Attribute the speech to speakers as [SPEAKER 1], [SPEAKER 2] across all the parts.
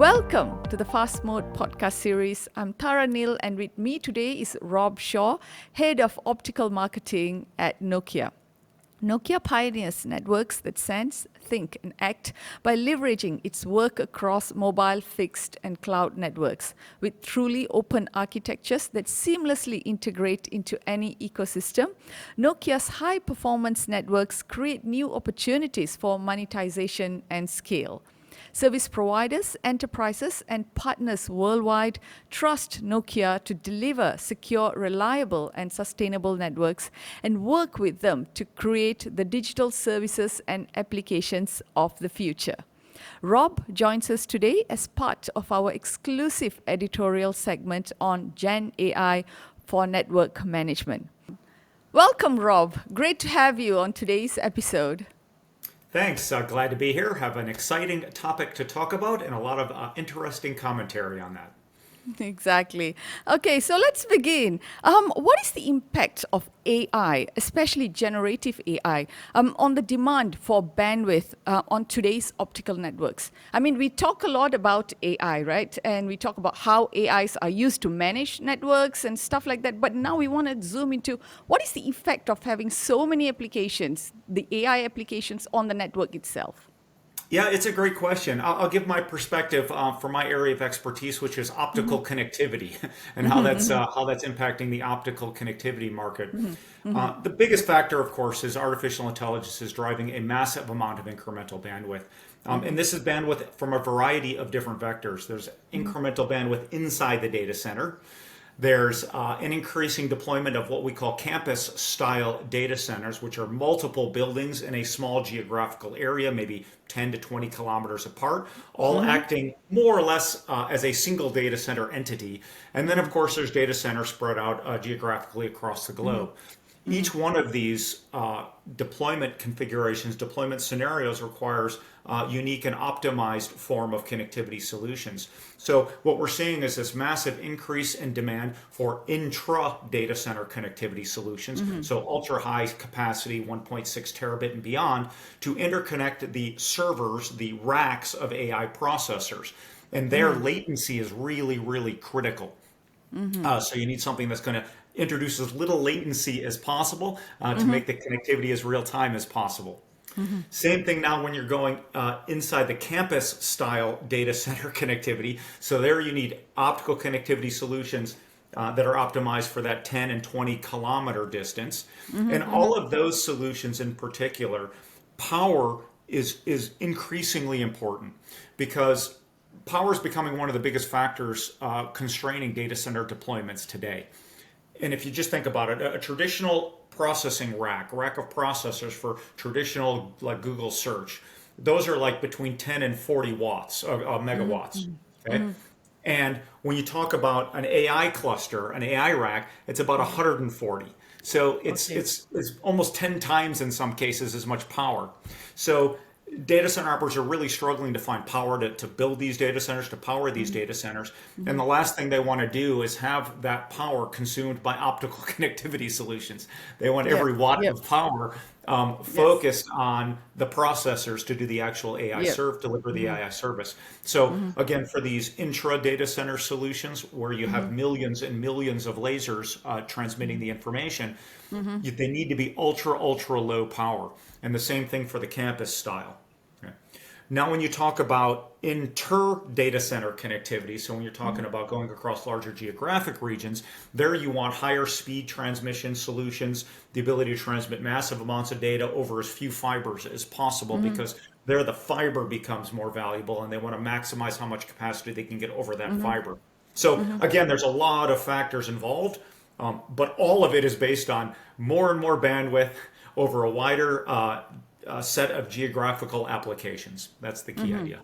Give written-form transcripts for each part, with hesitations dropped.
[SPEAKER 1] Welcome to the Fast Mode podcast series. I'm Tara Neil, and with me today is Rob Shaw, Head of Optical Marketing at Nokia. Nokia pioneers networks that sense, think, and act by leveraging its work across mobile, fixed, and cloud networks with truly open architectures that seamlessly integrate into any ecosystem. Nokia's high-performance networks create new opportunities for monetization and scale. Service providers, enterprises, and partners worldwide trust Nokia to deliver secure, reliable, and sustainable networks and work with them to create the digital services and applications of the future. Rob joins us today as part of our exclusive editorial segment on GenAI for network management. Welcome, Rob. Great to have you on today's episode.
[SPEAKER 2] Thanks. Glad to be here. Have an exciting topic to talk about and a lot of interesting commentary on that.
[SPEAKER 1] Exactly. Okay, so let's begin. What is the impact of AI, especially generative AI, on the demand for bandwidth on today's optical networks? I mean, we talk a lot about AI, right? And we talk about how AIs are used to manage networks and stuff like that. But now we want to zoom into what is the effect of having so many applications, the AI applications on the network itself?
[SPEAKER 2] Yeah, it's a great question. I'll give my perspective from my area of expertise, which is optical connectivity, and how that's impacting the optical connectivity market. The biggest factor, of course, is artificial intelligence is driving a massive amount of incremental bandwidth. And this is bandwidth from a variety of different vectors. There's incremental bandwidth inside the data center. There's an increasing deployment of what we call campus-style data centers, which are multiple buildings in a small geographical area, maybe 10 to 20 kilometers apart, all acting more or less as a single data center entity. And then, of course, there's data centers spread out geographically across the globe. Each one of these deployment configurations, deployment scenarios requires unique and optimized form of connectivity solutions. So what we're seeing is this massive increase in demand for intra-data center connectivity solutions. So ultra high capacity, 1.6 terabit and beyond, to interconnect the servers, the racks of AI processors. And their latency is really, really critical. So you need something that's going to introduce as little latency as possible to make the connectivity as real time as possible. Same thing now when you're going inside the campus style data center connectivity. So there you need optical connectivity solutions that are optimized for that 10 and 20 kilometer distance. And all of those solutions in particular, power is increasingly important because power is becoming one of the biggest factors constraining data center deployments today. And if you just think about it, a traditional processing rack of processors for traditional like Google search, those are like between 10 and 40 watts of megawatts. Okay. And when you talk about an AI cluster, an AI rack, it's about 140. So it's almost 10 times in some cases as much power. So data center operators are really struggling to find power to build these data centers, to power these data centers. And the last thing they want to do is have that power consumed by optical connectivity solutions. They want every watt of power focused on the processors to do the actual AI deliver the AI service. So again, for these intra data center solutions where you have millions and millions of lasers transmitting the information, they need to be ultra low power. And the same thing for the campus style. Now, when you talk about inter-data center connectivity, so when you're talking about going across larger geographic regions, there you want higher speed transmission solutions, the ability to transmit massive amounts of data over as few fibers as possible, because there the fiber becomes more valuable and they want to maximize how much capacity they can get over that fiber. So again, there's a lot of factors involved, but all of it is based on more and more bandwidth over a wider set of geographical applications. That's the key idea.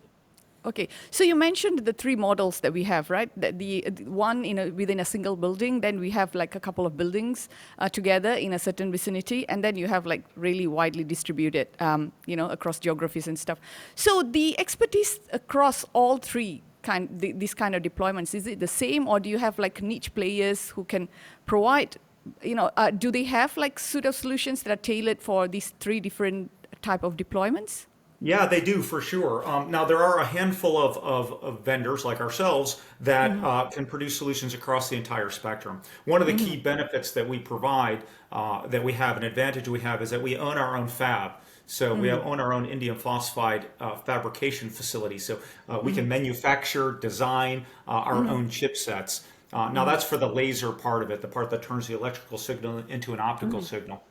[SPEAKER 1] Okay, so you mentioned the three models that we have, right? The one within a single building, then we have like a couple of buildings together in a certain vicinity, and then you have like really widely distributed, across geographies and stuff. So the expertise across all three these kind of deployments, is it the same, or do you have like niche players who can provide? Do they have like suite of solutions that are tailored for these three different type of deployments?
[SPEAKER 2] Yeah, they do for sure. Now, there are a handful of vendors like ourselves that can produce solutions across the entire spectrum. One of the key benefits that we provide, that we have, an advantage we have, is that we own our own fab. So own our own indium phosphide fabrication facility. So we can manufacture, design our own chipsets. Now, that's for the laser part of it, the part that turns the electrical signal into an optical signal.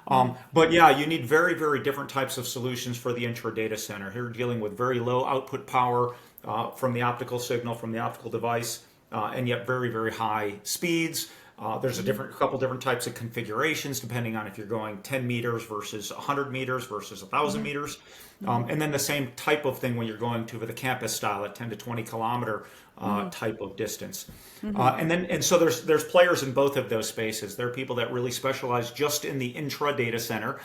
[SPEAKER 2] But yeah, you need very, very different types of solutions for the intra-data center. Here, you're dealing with very low output power from the optical signal, from the optical device, and yet very, very high speeds. There's a couple different types of configurations depending on if you're going 10 meters versus 100 meters versus 1,000 meters. And then the same type of thing when you're going to the campus style at 10 to 20 kilometer type of distance. And so there's players in both of those spaces. There are people that really specialize just in the intra-data center.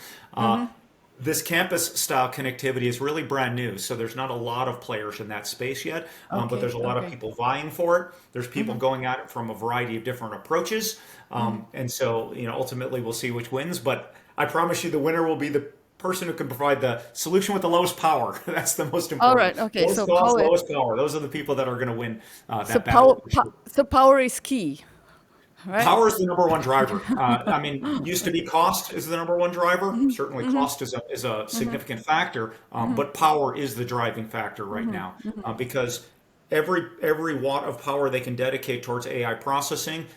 [SPEAKER 2] This campus style connectivity is really brand new, so there's not a lot of players in that space yet, but
[SPEAKER 1] Okay,
[SPEAKER 2] there's a lot of
[SPEAKER 1] okay.
[SPEAKER 2] people vying for it. There's people going at it from a variety of different approaches, and so ultimately we'll see which wins. But I promise you, the winner will be the person who can provide the solution with the lowest power. That's the most
[SPEAKER 1] All
[SPEAKER 2] important.
[SPEAKER 1] right. Okay.
[SPEAKER 2] Lowest
[SPEAKER 1] So
[SPEAKER 2] cost,
[SPEAKER 1] power.
[SPEAKER 2] lowest power. Those are the people that are going to win
[SPEAKER 1] So
[SPEAKER 2] that battle. For sure.
[SPEAKER 1] power is key, right?
[SPEAKER 2] Power is the number one driver. I mean, used to be cost is the number one driver. Certainly, cost is a significant factor, but power is the driving factor right now because every watt of power they can dedicate towards AI processing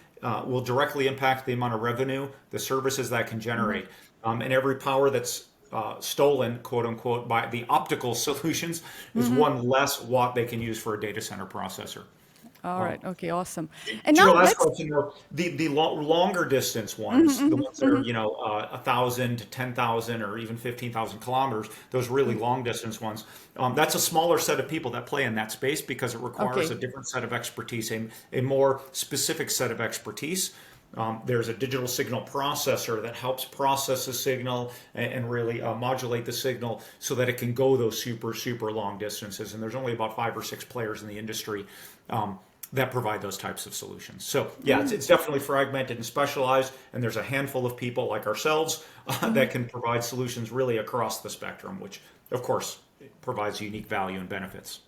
[SPEAKER 2] will directly impact the amount of revenue, the services that can generate, and every power that's stolen, quote unquote, by the optical solutions is one less watt they can use for a data center processor.
[SPEAKER 1] All
[SPEAKER 2] Um,
[SPEAKER 1] right. Okay. Awesome. And
[SPEAKER 2] to your
[SPEAKER 1] now
[SPEAKER 2] last
[SPEAKER 1] let's.
[SPEAKER 2] question, though, the longer distance ones, the ones that are 1,000 to 10,000 or even 15,000 kilometers, those really long distance ones, that's a smaller set of people that play in that space because it requires a
[SPEAKER 1] Okay.
[SPEAKER 2] different set of expertise, a more specific set of expertise. There's a digital signal processor that helps process the signal and really modulate the signal so that it can go those super long distances. And there's only about 5 or 6 players in the industry that provide those types of solutions. So yeah, it's definitely fragmented and specialized, and there's a handful of people like ourselves that can provide solutions really across the spectrum, which of course provides unique value and benefits.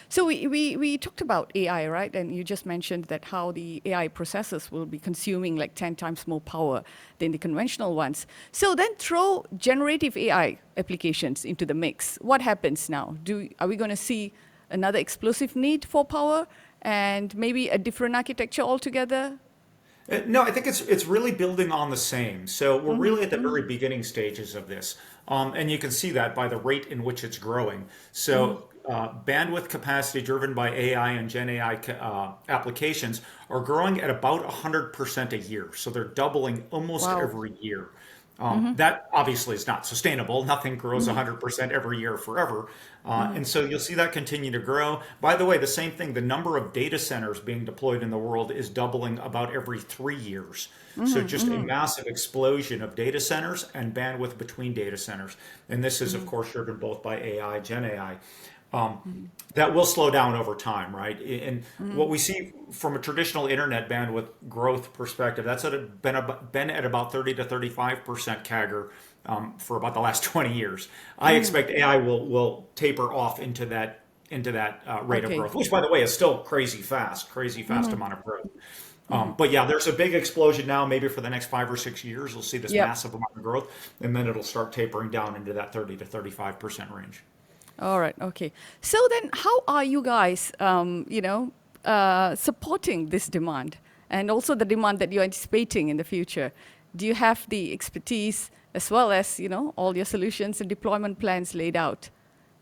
[SPEAKER 1] So we talked about AI, right? And you just mentioned that how the AI processors will be consuming like 10 times more power than the conventional ones. So then throw generative AI applications into the mix. What happens now? Are we going to see another explosive need for power and maybe a different architecture altogether?
[SPEAKER 2] No, I think it's really building on the same. So we're really at the very beginning stages of this, and you can see that by the rate in which it's growing. So bandwidth capacity driven by AI and Gen AI applications are growing at about 100% a year. So they're doubling almost
[SPEAKER 1] Wow.
[SPEAKER 2] every year. That obviously is not sustainable. Nothing grows 100% every year forever. And so you'll see that continue to grow. By the way, the same thing, the number of data centers being deployed in the world is doubling about every 3 years. So just a massive explosion of data centers and bandwidth between data centers. And this is, of course, driven both by AI, Gen AI. That will slow down over time, right? And what we see from a traditional internet bandwidth growth perspective, been at about 30 to 35% CAGR for about the last 20 years. I expect AI will taper off into that rate of
[SPEAKER 1] Okay.
[SPEAKER 2] growth, which, by the way, is still crazy fast amount of growth. But yeah, there's a big explosion now. Maybe for the next 5 or 6 years, we'll see this
[SPEAKER 1] Yep.
[SPEAKER 2] massive amount of growth, and then it'll start tapering down into that 30 to 35% range.
[SPEAKER 1] All right. Okay. So then, how are you guys, supporting this demand and also the demand that you're anticipating in the future? Do you have the expertise as well as all your solutions and deployment plans laid out?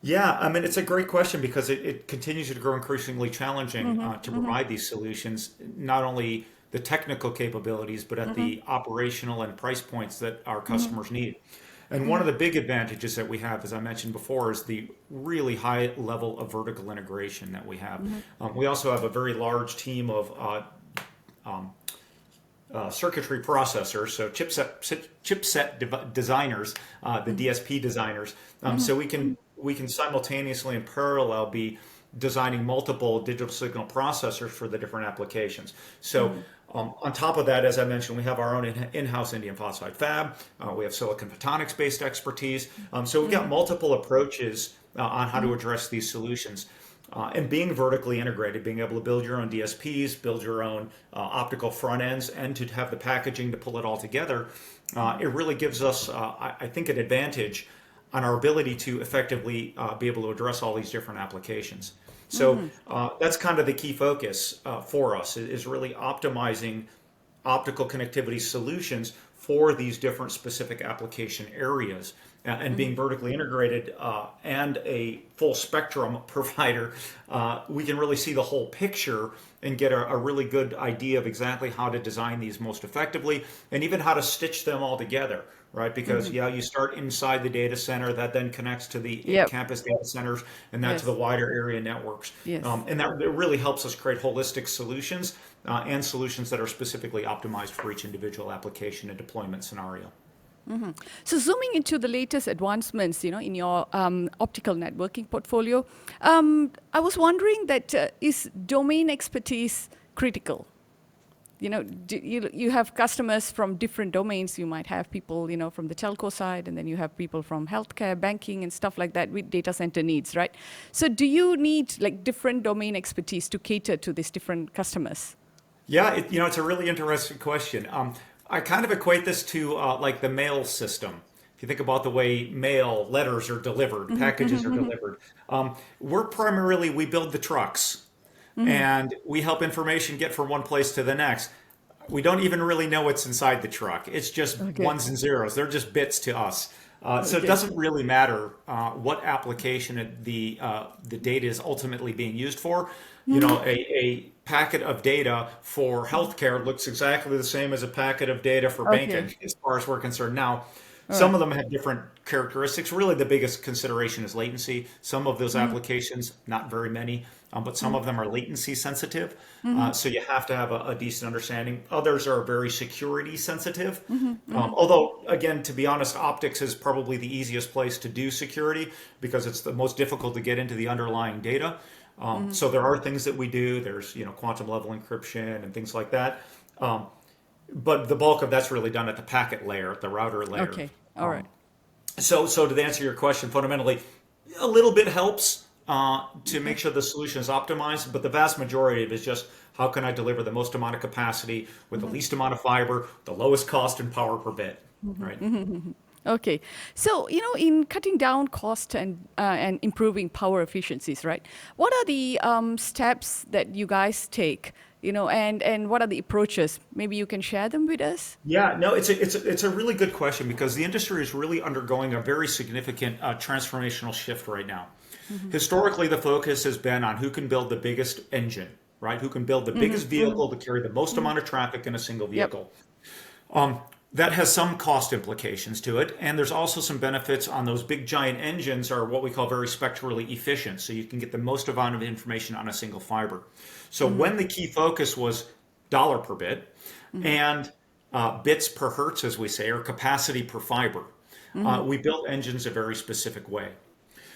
[SPEAKER 2] Yeah, I mean, it's a great question because it continues to grow increasingly challenging to provide these solutions, not only the technical capabilities, but at the operational and price points that our customers need. And one of the big advantages that we have, as I mentioned before, is the really high level of vertical integration that we have. We also have a very large team of circuitry processors, so designers, the DSP designers. So we can simultaneously in parallel be designing multiple digital signal processors for the different applications. So On top of that, as I mentioned, we have our own in-house indium phosphide fab. We have silicon photonics-based expertise. So we've got multiple approaches on how to address these solutions. And being vertically integrated, being able to build your own DSPs, build your own optical front ends, and to have the packaging to pull it all together, it really gives us, I think, an advantage on our ability to effectively be able to address all these different applications. So that's kind of the key focus for us is really optimizing optical connectivity solutions for these different specific application areas. And being vertically integrated and a full spectrum provider, we can really see the whole picture and get a really good idea of exactly how to design these most effectively and even how to stitch them all together, right? Because, yeah, you start inside the data center that then connects to the
[SPEAKER 1] Yep.
[SPEAKER 2] campus data centers and that to the
[SPEAKER 1] Yes.
[SPEAKER 2] wider area networks.
[SPEAKER 1] Yes.
[SPEAKER 2] And that it really helps us create holistic solutions and solutions that are specifically optimized for each individual application and deployment scenario.
[SPEAKER 1] So zooming into the latest advancements, in your optical networking portfolio, I was wondering that is domain expertise critical? You have customers from different domains. You might have people, from the telco side, and then you have people from healthcare, banking, and stuff like that with data center needs, right? So do you need like different domain expertise to cater to these different customers?
[SPEAKER 2] Yeah, it's a really interesting question. I kind of equate this to like the mail system. If you think about the way mail, letters are delivered, packages are delivered, we build the trucks and we help information get from one place to the next. We don't even really know what's inside the truck. It's just
[SPEAKER 1] Okay.
[SPEAKER 2] ones and zeros. They're just bits to us. So it
[SPEAKER 1] Okay.
[SPEAKER 2] doesn't really matter what application the data is ultimately being used for. A packet of data for healthcare looks exactly the same as a packet of data for
[SPEAKER 1] Okay.
[SPEAKER 2] banking, as far as we're concerned. Now,
[SPEAKER 1] All
[SPEAKER 2] some
[SPEAKER 1] right.
[SPEAKER 2] of them have different characteristics. Really, the biggest consideration is latency. Some of those applications, not very many, but some of them are latency sensitive. So you have to have a decent understanding. Others are very security sensitive. Although, again, to be honest, optics is probably the easiest place to do security because it's the most difficult to get into the underlying data. So there are things that we do. There's quantum level encryption and things like that. But the bulk of that's really done at the packet layer, at the router layer.
[SPEAKER 1] Okay. All right.
[SPEAKER 2] Um, so to answer your question, fundamentally, a little bit helps to make
[SPEAKER 1] Okay.
[SPEAKER 2] sure the solution is optimized, but the vast majority of it is just how can I deliver the most amount of capacity with the least amount of fiber, the lowest cost and power per bit, right?
[SPEAKER 1] Okay. So, in cutting down cost and improving power efficiencies, right? What are the steps that you guys take, and what are the approaches? Maybe you can share them with us?
[SPEAKER 2] Yeah, no, it's a really good question because the industry is really undergoing a very significant transformational shift right now. Historically, the focus has been on who can build the biggest engine, right? Who can build the biggest vehicle to carry the most amount of traffic in a single
[SPEAKER 1] Yep.
[SPEAKER 2] vehicle. That has some cost implications to it, and there's also some benefits on those big giant engines are what we call very spectrally efficient, so you can get the most amount of information on a single fiber. So when the key focus was dollar per bit and bits per hertz, as we say, or capacity per fiber, we built engines a very specific way.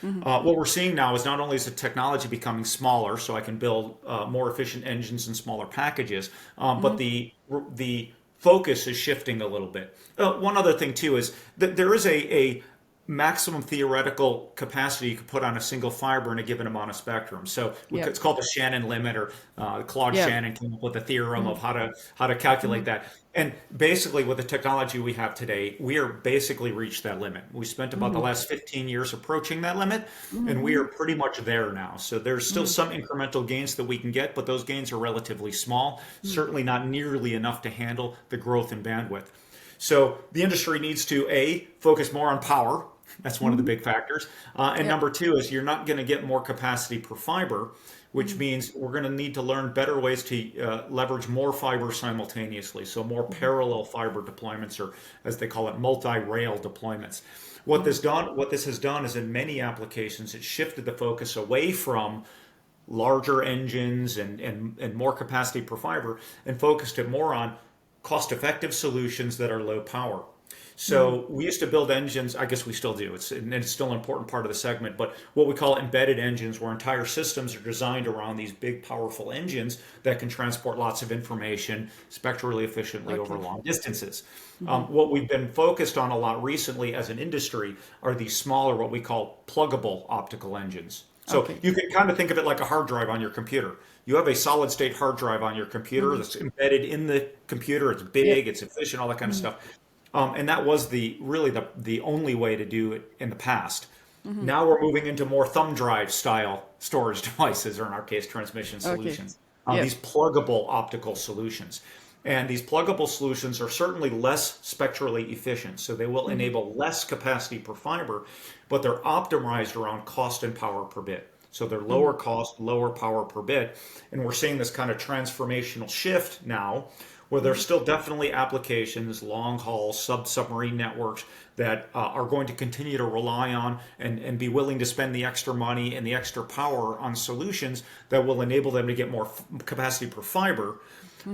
[SPEAKER 2] What we're seeing now is not only is the technology becoming smaller, so I can build more efficient engines and smaller packages, but the focus is shifting a little bit. One other thing too is that there is a maximum theoretical capacity you could put on a single fiber in a given amount of spectrum. So
[SPEAKER 1] Yep.
[SPEAKER 2] it's called the Shannon limit, or Claude
[SPEAKER 1] Yep.
[SPEAKER 2] Shannon came up with a theorem of how to calculate that. And basically, with the technology we have today, we are basically reached that limit. We spent about the last 15 years approaching that limit, and we are pretty much there now. So there's still some incremental gains that we can get, but those gains are relatively small, certainly not nearly enough to handle the growth in bandwidth. So the industry needs to focus more on power. That's one of the big factors. And
[SPEAKER 1] Yep.
[SPEAKER 2] number two is you're not going to get more capacity per fiber, which means we're going to need to learn better ways to leverage more fiber simultaneously. So more parallel fiber deployments, or as they call it, multi-rail deployments. What this has done is in many applications, it shifted the focus away from larger engines and more capacity per fiber and focused it more on cost-effective solutions that are low power. So we used to build engines. I guess we still do. It's still an important part of the segment. But what we call embedded engines, where entire systems are designed around these big, powerful engines that can transport lots of information spectrally efficiently over
[SPEAKER 1] Okay.
[SPEAKER 2] long distances. What we've been focused on a lot recently as an industry are these smaller, what we call pluggable optical engines. So
[SPEAKER 1] Okay.
[SPEAKER 2] you can kind of think of it like a hard drive on your computer. You have a solid state hard drive on your computer
[SPEAKER 1] Mm-hmm.
[SPEAKER 2] that's embedded in the computer. It's
[SPEAKER 1] Yep.
[SPEAKER 2] big, it's efficient, all that kind of stuff. And that was the only way to do it in the past.
[SPEAKER 1] Mm-hmm.
[SPEAKER 2] Now we're moving into more thumb drive style storage devices, or in our case, transmission
[SPEAKER 1] Okay.
[SPEAKER 2] solutions.
[SPEAKER 1] Yep.
[SPEAKER 2] These pluggable optical solutions. And these pluggable solutions are certainly less spectrally efficient, so they will
[SPEAKER 1] Mm-hmm.
[SPEAKER 2] enable less capacity per fiber, but they're optimized around cost and power per bit. So they're
[SPEAKER 1] Mm-hmm.
[SPEAKER 2] lower cost, lower power per bit. And we're seeing this kind of transformational shift now where there's
[SPEAKER 1] Mm-hmm.
[SPEAKER 2] still definitely applications, long haul, submarine networks that are going to continue to rely on and be willing to spend the extra money and the extra power on solutions that will enable them to get more capacity per fiber.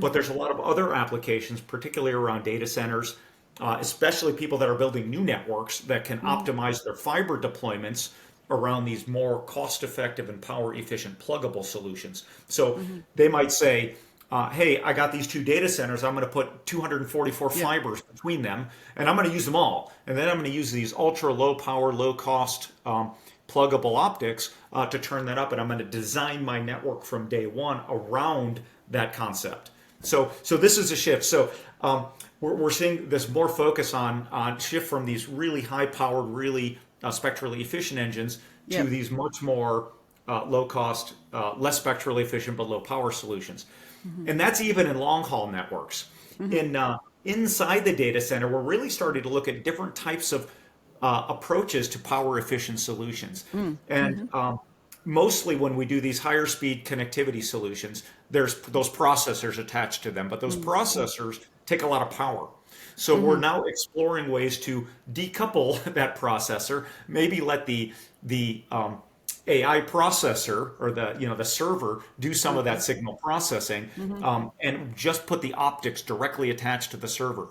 [SPEAKER 2] But there's a lot of other applications, particularly around data centers, especially people that are building new networks that can
[SPEAKER 1] Mm-hmm.
[SPEAKER 2] optimize their fiber deployments around these more cost effective and power efficient pluggable solutions. So
[SPEAKER 1] Mm-hmm.
[SPEAKER 2] they might say, hey, I got these two data centers. I'm going to put 244
[SPEAKER 1] Yep.
[SPEAKER 2] fibers between them, and I'm going to use them all. And then I'm going to use these ultra low power, low cost pluggable optics to turn that up. And I'm going to design my network from day one around that concept. So this is a shift. So we're seeing this more focus on shift from these really high powered, really spectrally efficient engines to
[SPEAKER 1] Yep.
[SPEAKER 2] these much more low cost, less spectrally efficient but low power solutions.
[SPEAKER 1] Mm-hmm.
[SPEAKER 2] And that's even in long haul networks.
[SPEAKER 1] Mm-hmm.
[SPEAKER 2] In inside the data center, we're really starting to look at different types of approaches to power efficient solutions. And
[SPEAKER 1] Mm-hmm.
[SPEAKER 2] mostly when we do these higher speed connectivity solutions, there's those processors attached to them, but those processors take a lot of power. So we're
[SPEAKER 1] Mm-hmm.
[SPEAKER 2] now exploring ways to decouple that processor, maybe let the AI processor or the server do some of
[SPEAKER 1] Okay.
[SPEAKER 2] that signal processing,
[SPEAKER 1] Mm-hmm.
[SPEAKER 2] and just put the optics directly attached to the server.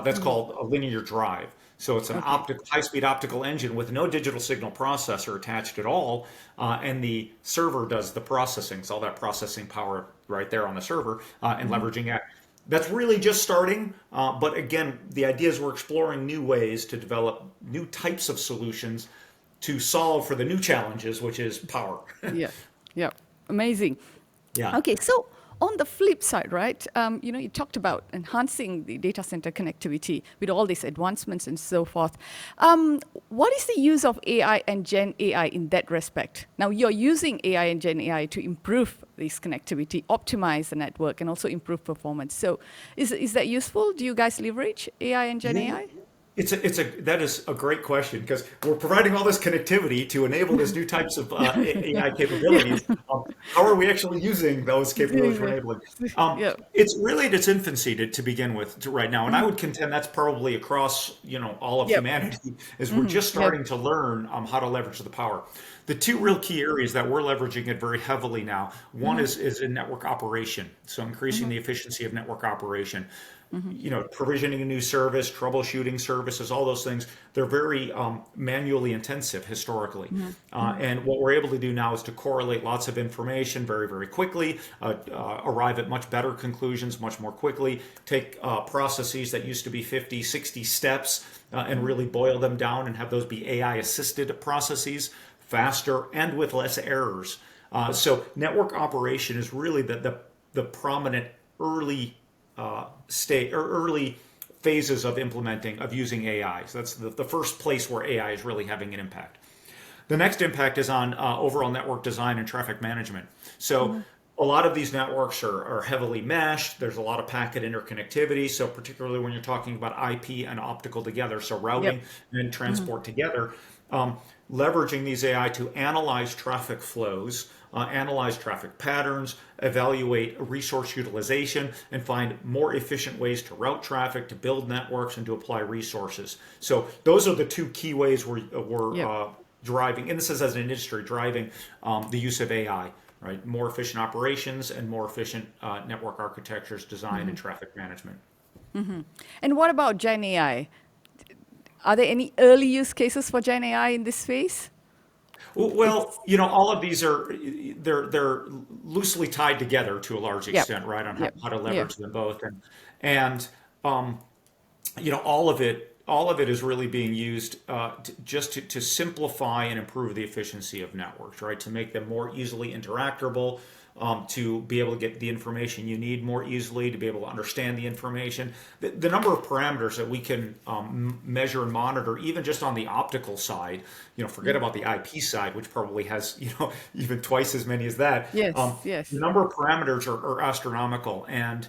[SPEAKER 2] That's
[SPEAKER 1] Mm-hmm.
[SPEAKER 2] called a linear drive. So it's an
[SPEAKER 1] Okay.
[SPEAKER 2] high-speed optical engine with no digital signal processor attached at all, and the server does the processing. It's all that processing power right there on the server, and
[SPEAKER 1] Mm-hmm.
[SPEAKER 2] leveraging that. That's really just starting, but again, the idea is we're exploring new ways to develop new types of solutions to solve for the new challenges, which is power.
[SPEAKER 1] Yeah. Yeah. Amazing.
[SPEAKER 2] Yeah.
[SPEAKER 1] Okay, so on the flip side, right, you talked about enhancing the data center connectivity with all these advancements and so forth. What is the use of AI and Gen AI in that respect? Now, you're using AI and Gen AI to improve this connectivity, optimize the network, and also improve performance. So, is that useful? Do you guys leverage AI and Gen
[SPEAKER 2] Yeah.
[SPEAKER 1] AI?
[SPEAKER 2] That is a great question because we're providing all this connectivity to enable these new types of AI
[SPEAKER 1] Yeah,
[SPEAKER 2] capabilities. How are we actually using those capabilities
[SPEAKER 1] doing
[SPEAKER 2] we're
[SPEAKER 1] the,
[SPEAKER 2] enabling?
[SPEAKER 1] yeah,
[SPEAKER 2] It's really at its infancy to begin with right now, and I
[SPEAKER 1] mhm,
[SPEAKER 2] would contend that's probably across all of
[SPEAKER 1] yep,
[SPEAKER 2] humanity is we're just
[SPEAKER 1] yep,
[SPEAKER 2] starting to learn how to leverage the power. The two real key areas that we're leveraging it very heavily now, one
[SPEAKER 1] mhm,
[SPEAKER 2] is in network operation, so increasing
[SPEAKER 1] mhm,
[SPEAKER 2] the efficiency of network operation.
[SPEAKER 1] mhm,
[SPEAKER 2] Provisioning a new service, troubleshooting services, all those things, they're very manually intensive historically.
[SPEAKER 1] mhm,
[SPEAKER 2] And what we're able to do now is to correlate lots of information very, very quickly, arrive at much better conclusions much more quickly, take processes that used to be 50, 60 steps and
[SPEAKER 1] mhm,
[SPEAKER 2] really boil them down and have those be AI assisted processes faster and with less errors. So network operation is really the prominent early state or early phases of implementing of using AI. So that's the first place where AI is really having an impact. The next impact is on overall network design and traffic management. So
[SPEAKER 1] mhm,
[SPEAKER 2] a lot of these networks are heavily meshed. There's a lot of packet interconnectivity. So particularly when you're talking about IP and optical together, so
[SPEAKER 1] yep,
[SPEAKER 2] routing and
[SPEAKER 1] mhm,
[SPEAKER 2] transport together, um, leveraging these AI to analyze traffic flows, analyze traffic patterns, evaluate resource utilization, and find more efficient ways to route traffic, to build networks, and to apply resources. So those are the two key ways we're
[SPEAKER 1] yep,
[SPEAKER 2] driving, and this is as an industry driving the use of AI. Right, more efficient operations and more efficient network architectures, design, and
[SPEAKER 1] mhm,
[SPEAKER 2] traffic management.
[SPEAKER 1] mhm. And what about Gen AI? Are there any early use cases for Gen AI in this space?
[SPEAKER 2] Well,
[SPEAKER 1] It's
[SPEAKER 2] all of these are they're loosely tied together to a large
[SPEAKER 1] yeah,
[SPEAKER 2] extent, right? On
[SPEAKER 1] yeah,
[SPEAKER 2] how to
[SPEAKER 1] yeah.
[SPEAKER 2] leverage them both, and um, all of it is really being used just to simplify and improve the efficiency of networks, right? To make them more easily interactable, to be able to get the information you need more easily, to be able to understand the information. The number of parameters that we can measure and monitor, even just on the optical side, forget about the IP side, which probably has, even twice as many as that.
[SPEAKER 1] Yes,
[SPEAKER 2] The
[SPEAKER 1] yes.
[SPEAKER 2] number of parameters are astronomical. And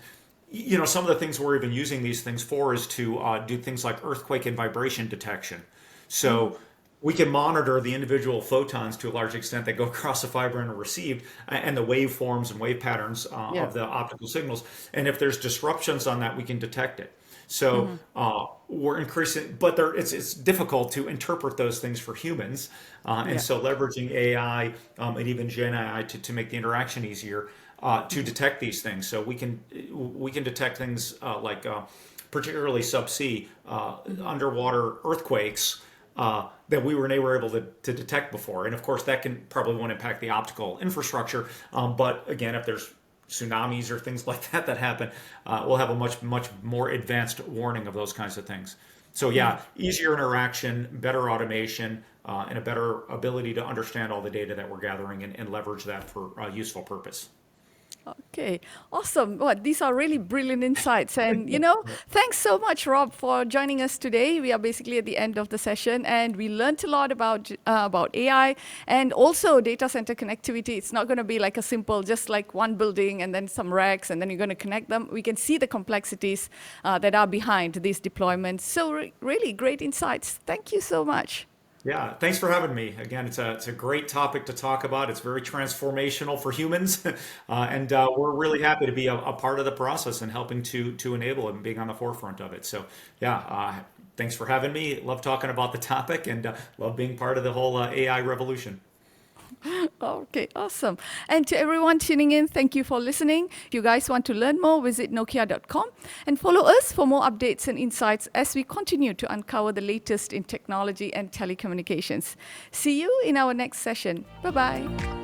[SPEAKER 2] some of the things we're even using these things for is to do things like earthquake and vibration detection. So we can monitor the individual photons to a large extent that go across the fiber and are received, and the waveforms and wave patterns
[SPEAKER 1] Yeah.
[SPEAKER 2] of the optical signals. And if there's disruptions on that, we can detect it. So we're increasing, but it's difficult to interpret those things for humans, and
[SPEAKER 1] Yeah.
[SPEAKER 2] so leveraging AI and even Gen AI to make the interaction easier to detect these things. So we can detect things like particularly subsea underwater earthquakes that we were never able to detect before. And of course, that can probably won't impact the optical infrastructure. But again, if there's tsunamis or things like that happen, we'll have a much more advanced warning of those kinds of things. So yeah, easier interaction, better automation, and a better ability to understand all the data that we're gathering and leverage that for a useful purpose.
[SPEAKER 1] Okay, awesome. Well, these are really brilliant insights. And, thanks so much, Rob, for joining us today. We are basically at the end of the session, and we learned a lot about AI and also data center connectivity. It's not going to be like a simple, just like one building and then some racks, and then you're going to connect them. We can see the complexities that are behind these deployments. So, really great insights. Thank you so much.
[SPEAKER 2] Yeah, thanks for having me. Again, it's a great topic to talk about. It's very transformational for humans, and we're really happy to be a part of the process and helping to enable it and being on the forefront of it. So, yeah, thanks for having me. Love talking about the topic and love being part of the whole AI revolution.
[SPEAKER 1] Okay, awesome. And to everyone tuning in, thank you for listening. If you guys want to learn more, visit nokia.com and follow us for more updates and insights as we continue to uncover the latest in technology and telecommunications. See you in our next session. Bye bye.